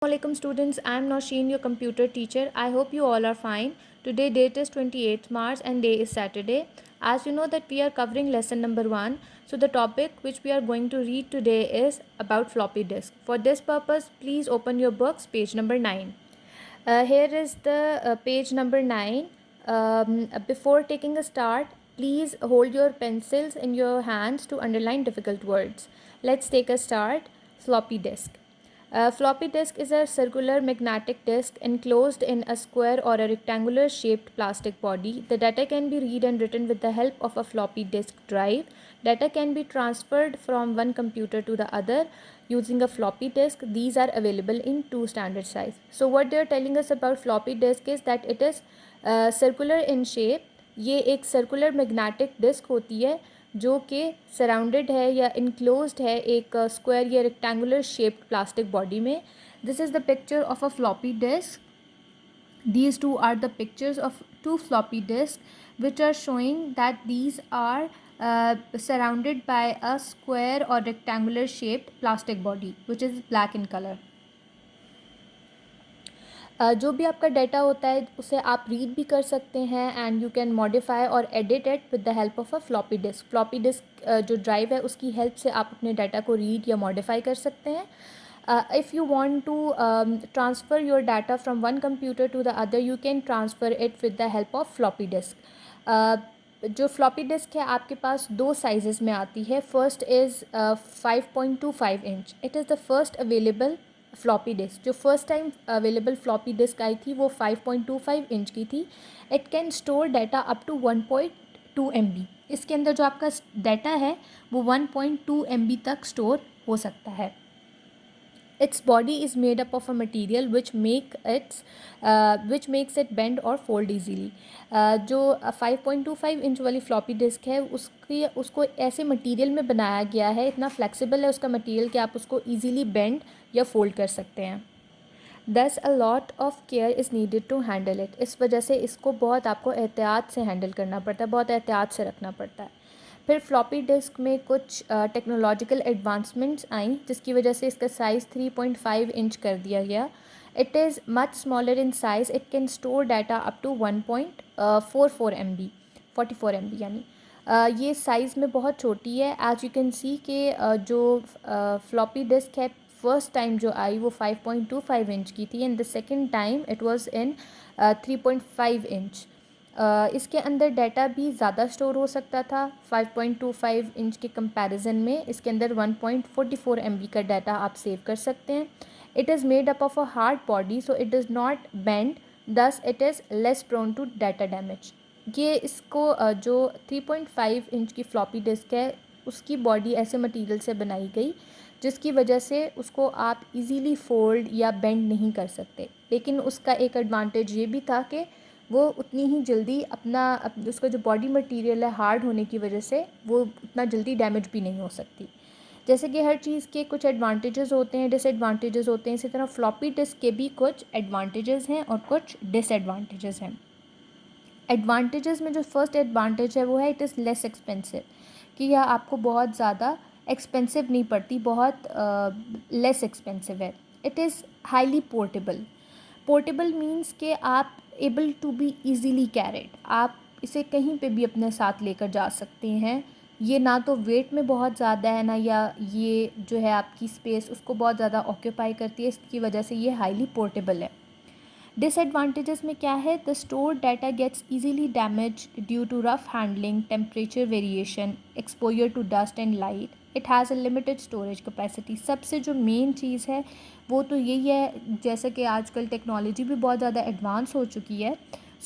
Assalamualaikum students, I am Nosheen, your computer teacher. I hope you all are fine. Today date is 28th March and day is Saturday. As you know that we are covering lesson number 1. So the topic which we are going to read today is about floppy disk. For this purpose, please open your books, page number 9. Here is the page number 9. Before taking a start, please hold your pencils in your hands to underline difficult words. Let's take a start. Floppy disk. A floppy disk is a circular magnetic disk enclosed in a square or a rectangular shaped plastic body. The data can be read and written with the help of a floppy disk drive. Data can be transferred from one computer to the other using a floppy disk. These are available in two standard size. So what they are telling us about floppy disk is that it is circular in shape. ये एक circular magnetic disk होती है जो कि surrounded है या enclosed है एक स्क्वायर या रेक्टेंगुलर शेप्ड प्लास्टिक बॉडी में. This is the picture of a floppy disk. These two are the pictures of two floppy disks which are showing that these are surrounded by a square or rectangular shaped plastic body which is black in color. जो भी आपका data होता है उसे आप read भी कर सकते हैं एंड यू कैन मॉडिफाई और edit it with the help of a floppy disk. Floppy disk जो ड्राइव है उसकी हेल्प से आप अपने डाटा को रीड या मॉडिफाई कर सकते हैं. If you want to transfer your data from one computer to the other, you can transfer it with the help of floppy disk. जो फ्लॉपी डिस्क है आपके पास दो साइजेस में आती है. First is 5.25 inch. It is the first available floppy disk. जो first time available floppy disk आई थी वो 5.25 इंच की थी. It can store data up to 1.2 MB. इसके अंदर जो आपका डाटा है वो 1.2 MB तक स्टोर हो सकता है. Its body is made up of a material which makes it bend or fold easily. जो 5.25 इंच वाली फ्लॉपी डिस्क है उसको ऐसे मटेरियल में बनाया गया है, इतना फ्लेक्सिबल है उसका मटेरियल कि आप उसको ईजीली बेंड या फोल्ड कर सकते हैं. Thus a lot of care is needed to handle it. इस वजह से इसको बहुत आपको एहतियात से हैंडल करना पड़ता है, बहुत एहतियात से रखना पड़ता है. फिर फ्लॉपी डिस्क में कुछ टेक्नोलॉजिकल एडवांसमेंट्स आई जिसकी वजह से इसका साइज़ 3.5 इंच कर दिया गया. It is much smaller in size. It can store data up to 1.44 MB 44 MB यानी ये साइज़ में बहुत छोटी है. एज यू कैन सी कि जो फ्लॉपी डिस्क है फर्स्ट टाइम जो आई वो 5.25 इंच की थी and the second time it was in 3.5 inch. इसके अंदर डाटा भी ज़्यादा स्टोर हो सकता था 5.25 इंच के कंपैरिजन में. इसके अंदर 1.44 MB का डाटा आप सेव कर सकते हैं. It is made up of a hard body so it does not bend, thus it is less prone to data damage. ये इसको जो 3.5 इंच की फ्लॉपी डिस्क है उसकी बॉडी ऐसे मटेरियल से बनाई गई जिसकी वजह से उसको आप इजीली फोल्ड या बेंड नहीं कर सकते. लेकिन उसका एक एडवांटेज ये भी था कि वो उतनी ही जल्दी उसका जो बॉडी मटेरियल है हार्ड होने की वजह से वो उतना जल्दी डैमेज भी नहीं हो सकती. जैसे कि हर चीज़ के कुछ एडवांटेजेस होते हैं, डिसएडवांटेजेस होते हैं, इसी तरह फ्लॉपी डिस्क के भी कुछ एडवांटेजेस हैं और कुछ डिसएडवांटेजेस हैं. एडवांटेजेस में जो फर्स्ट एडवांटेज है वो है इट इज़ लेस एक्सपेंसिव. कि यह आपको बहुत ज़्यादा एक्सपेंसिव नहीं पड़ती, बहुत लेस एक्सपेंसिव है. It is highly portable. Portable means के आप able to be easily carried. आप इसे कहीं पे भी अपने साथ लेकर जा सकते हैं. ये ना तो वेट में बहुत ज़्यादा है ना या ये जो है आपकी स्पेस उसको बहुत ज़्यादा ऑक्यूपाई करती है. इसकी वजह से ये हाईली पोर्टेबल है. डिसएडवांटेजेस में क्या है? The store data gets easily damage due to rough handling, temperature variation, exposure to dust and light. It has a limited storage capacity. सबसे जो मेन चीज़ है वो तो यही है, जैसे कि आजकल टेक्नोलॉजी भी बहुत ज़्यादा एडवांस हो चुकी है.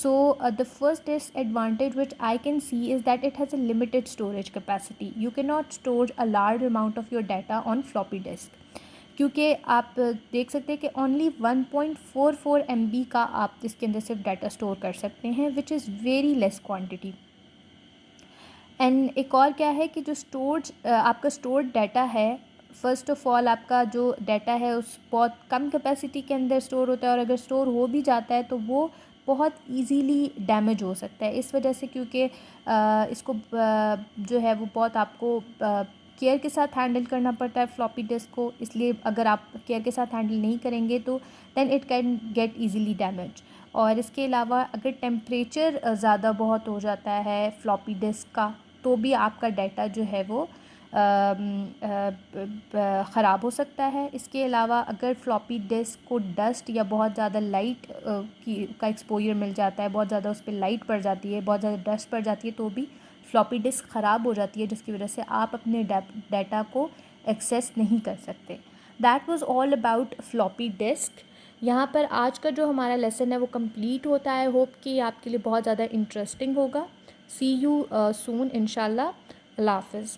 So the first disadvantage which I can see is that it has a limited storage capacity. You can not store a large amount of your data on floppy disk. क्योंकि आप देख सकते हैं कि ओनली 1.44 MB का आप इसके अंदर सिर्फ डाटा स्टोर कर सकते हैं which is very less quantity. And एक और क्या है कि जो आपका स्टोर्ड डाटा है, फ़र्स्ट ऑफ़ ऑल आपका जो डाटा है उस बहुत कम कैपेसिटी के अंदर स्टोर होता है और अगर स्टोर हो भी जाता है तो वो बहुत इजीली डैमेज हो सकता है. इस वजह से क्योंकि इसको जो है वो बहुत आपको केयर के साथ हैंडल करना पड़ता है फ्लॉपी डिस्क को, इसलिए अगर आप केयर के साथ हैंडल नहीं करेंगे तो then it can get easily damage. और इसके अलावा अगर टेम्परेचर ज़्यादा बहुत हो जाता है फ्लॉपी डिस्क का तो भी आपका डाटा जो है वो ख़राब हो सकता है। इसके अलावा अगर फ्लॉपी डिस्क को डस्ट या बहुत ज़्यादा लाइट का एक्सपोजर मिल जाता है, बहुत ज़्यादा उस पर लाइट पड़ जाती है, बहुत ज़्यादा डस्ट पड़ जाती है, तो भी फ्लॉपी डिस्क ख़राब हो जाती है, जिसकी वजह से आप अपने डाटा को एक्सेस नहीं कर सकते। That was all about floppy disk. यहाँ पर आज का जो हमारा लेसन है वो कंप्लीट होता है। होप कि आपके लिए बहुत ज़्यादा इंटरेस्टिंग होगा। सी यू सून इंशाल्लाह। अल्लाह हाफ़िज़।